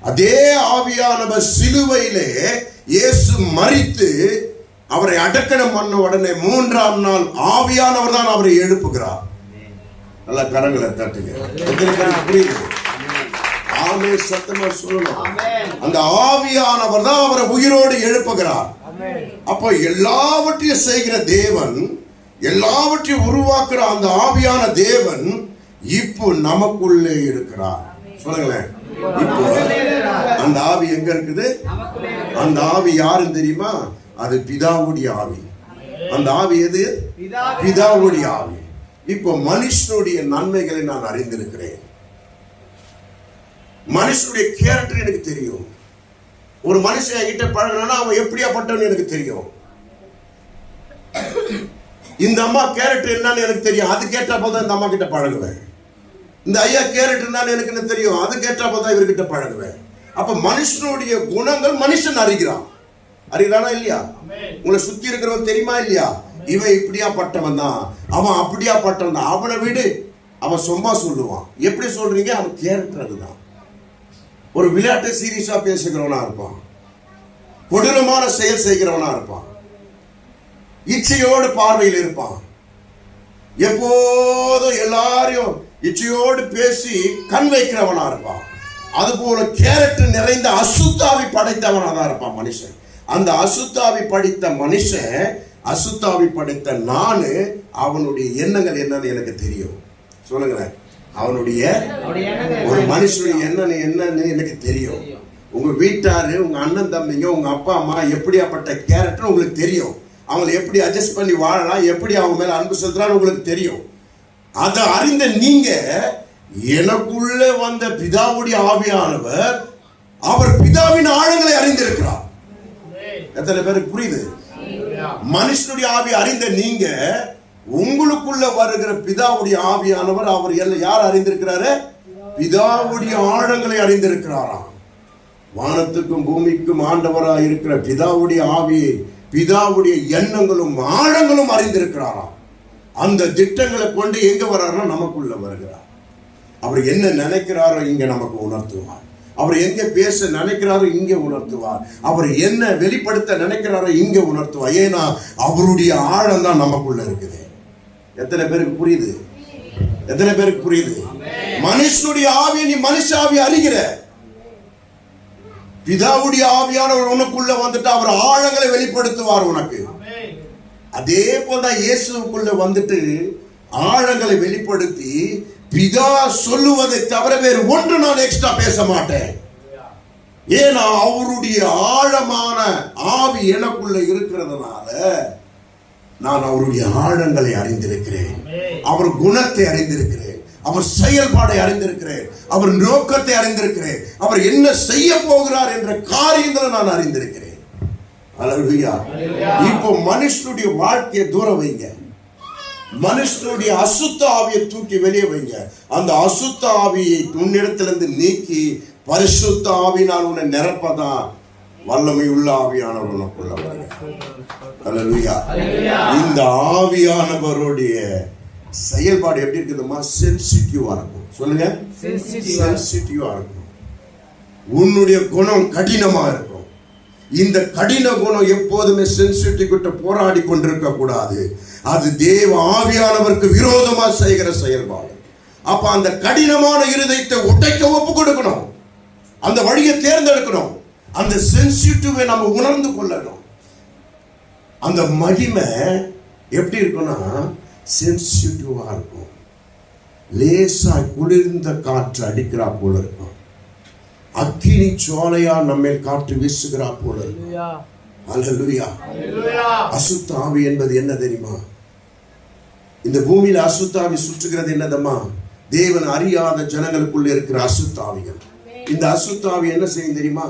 அதே ஆவியானவர் சிலுவையிலே இயேசு மரித்து அவரை அடக்கணம் பண்ண உடனே 3ஆம் நாள் ஆவியானவர் தான் அவரை எழுப்புகிறார். நல்ல கரங்களை தட்டுங்க. புரியுது? ஆமே, சத்தமா சொல்லணும். அந்த ஆவியானவர் தான் அவரை உயிரோடு எழுப்புகிறார். அப்போ எல்லாவற்றையும் செய்கிற தேவன், எல்லாவற்றையும் உருவாக்குற அந்த ஆவியான தேவன் இப்போ நமக்குள்ளே இருக்கிறார். சொல்லுங்களேன். இப்போ அந்த ஆவி எங்க இருக்குது? அந்த ஆவி யாருன்னு தெரியுமா? அது பிதாவுடைய ஆவி. அந்த ஆவி எது? பிதாவுடைய ஆவி. இப்போ மனுஷனுடைய நன்மைகளை நான் அறிந்திருக்கிறேன். மனுஷனுடைய கேரக்டர் எனக்கு தெரியும். ஒரு மனுஷன் என்கிட்ட பழகினா அவன் எப்படியாப்பட்டவன்னு எனக்கு தெரியும். இந்த அம்மா கேரக்டர் என்னன்னு எனக்கு தெரியும். அது கேட்டா போதும் இந்த அம்மா கிட்ட பழகுவேன். இந்த ஐயா கேரக்டர் என்னன்னு எனக்கு என்ன தெரியும். அது கேட்டா போதும் இவர்கிட்ட பழகுவேன். அப்ப மனுஷனுடைய குணங்கள் மனுஷன் அறிகிறான். அறிகிறானா இல்லையா? உங்களை சுத்தி இருக்கிறவன் தெரியுமா இல்லையா? இவன் இப்படியா பட்டவன் தான், அவன் அப்படியா பட்டவன் தான். அவனை விடு, அவன் சும்மா சொல்லுவான். எப்படி சொல்றீங்க? அவன் கேரக்டர் அதுதான். ஒரு விளையாட்டு சீரியஸா பேசுகிறவனா இருப்பான். கொடூரமான செயல் செய்கிறவனா இருப்பான். இச்சையோடு பார்வையில் இருப்பான். எப்போதும் எல்லாரையும் இச்சையோடு பேசி கண் வைக்கிறவனா இருப்பான். அதுபோல கேரக்டர் நிறைந்த அசுத்தாவி படைத்தவனா தான் இருப்பான் மனுஷன். அந்த அசுத்தாவி படித்த மனுஷன், அசுத்தாவி படைத்த நானு, அவனுடைய எண்ணங்கள் என்னன்னு எனக்கு தெரியும். சொல்லுங்களேன். அவனுடைய ஒரு மனுஷனுடைய என்னன்னு எனக்கு தெரியும். உங்க வீட்டாரு, உங்க அண்ணன் தம்பிங்க, உங்க அப்பா அம்மா எப்படியாப்பட்ட கேரக்டர் உங்களுக்கு தெரியும். அவங்களை எப்படி அட்ஜஸ்ட் பண்ணி வாழலாம், எப்படி அவங்க மேல அன்பு செலுத்தலாம் உங்களுக்கு தெரியும். அதை அறிந்த நீங்க, எனக்குள்ள வந்த பிதாவுடைய ஆவியானவர், அவர் பிதாவின் ஆழங்களை அறிந்திருக்கிறார். எத்தனை பேருக்கு புரியுது? மனுஷனுடைய ஆவி அறிந்த நீங்க, உங்களுக்குள்ள வருகிற பிதாவுடைய ஆவியானவர், அவர் யார் அறிந்திருக்கிறாரு? பிதாவுடைய ஆழங்களை அறிந்திருக்கிறாராம். வானத்துக்கும் பூமிக்கும் ஆண்டவராக இருக்கிற பிதாவுடைய ஆவியை, பிதாவுடைய எண்ணங்களும் ஆழங்களும் அறிந்திருக்கிறாராம். அந்த திட்டங்களை கொண்டு எங்க வர்றாருன்னா நமக்குள்ள வருகிறார். அவர் என்ன நினைக்கிறாரோ இங்க நமக்கு உணர்த்துவார். அவர் எங்க பேச நினைக்கிறாரோ இங்க உணர்த்துவார். அவர் என்ன வெளிப்படுத்த நினைக்கிறாரோ இங்க உணர்த்துவார். ஏன்னா அவருடைய ஆழம் தான் நமக்குள்ள இருக்குது. எத்தனை பேருக்கு புரியுது? எத்தனை பேருக்கு புரியுது? மனுஷனுடைய ஆவியை நீ மனுஷ ஆவி அறிகிற. பிதாவுடைய ஆவியானவர் உனக்குள்ள வந்துட்டு அவர் ஆழங்களை வெளிப்படுத்துவார் உனக்கு. அதே போலதான் இயேசுக்குள்ள வந்துட்டு ஆழங்களை வெளிப்படுத்தி, பிதா சொல்லுவதை தவிர வேறு ஒன்று நான் எக்ஸ்ட்ரா பேச மாட்டேன். ஏன்னா அவருடைய ஆழமான ஆவி எனக்குள்ள இருக்கிறதுனால நான் அவருடைய ஆழங்களை அறிந்திருக்கிறேன். அவர் குணத்தை அறிந்திருக்கிறேன். அவர் செயல்பாடை அறிந்திருக்கிறேன். அவர் நோக்கத்தை அறிந்திருக்கிறேன். அவர் என்ன செய்ய போகிறார் என்ற காரியங்களை நான் அறிந்திருக்கிறேன். அல்லேலூயா. இப்போ மனுஷனுடைய வாழ்க்கையை தூர வைங்க. மனுஷனுடைய அசுத்த ஆவியை தூக்கி வெளியே வைங்க. அந்த அசுத்த ஆவியை உன்னிடத்திலிருந்து நீக்கி பரிசுத்த ஆவியினால் உன்னை நிரப்பதான் வல்லமை உள்ள ஆவியானவர் உனக்குள்ள வருகிறார். அல்லேலூயா. இந்த ஆவியானவருடைய செயல்பாடு எப்படி இருக்குதுமா? சென்சிட்டிவா இருக்கும். சொல்லுங்க. சென்சிட்டிவா இருக்கும். உன்னுடைய குணம் கடினமா இருக்கும். இந்த கடின குணம் எப்போதுமே சென்சிட்டிவ் கிட்ட போராடி கொண்டிருக்க கூடாது. அது தேவ ஆவியானவருக்கு விரோதமா செய்கிற செயல்பாடு. அப்ப அந்த கடினமான இருதயத்தை உடைக்க ஒப்பு கொடுக்கணும். அந்த வழியை தேர்ந்தெடுக்கணும். அந்த சென்சிட்டிவை நம்ம உணர்ந்து கொள்ளணும். அந்த மகிமை எப்படி இருக்குன்னா சென்சிட்டிவா இருக்கும். லேசா குளிர்ந்த காற்று அடிக்கிறா போல இருக்கும். அக்கினி சோலையா நம்ம காற்று வீசுகிறா போல இருக்கும். அல்லேலூயா. அசுத்த ஆவி என்பது என்ன தெரியுமா? இந்த பூமியில அசுத்த ஆவி சுற்றுகிறது என்னதம்மா? தேவன் அறியாத ஜனங்களுக்குள்ள இருக்கிற அசுத்த ஆவிகள். இந்த அசுத்த ஆவி என்ன செய்யும் தெரியுமா?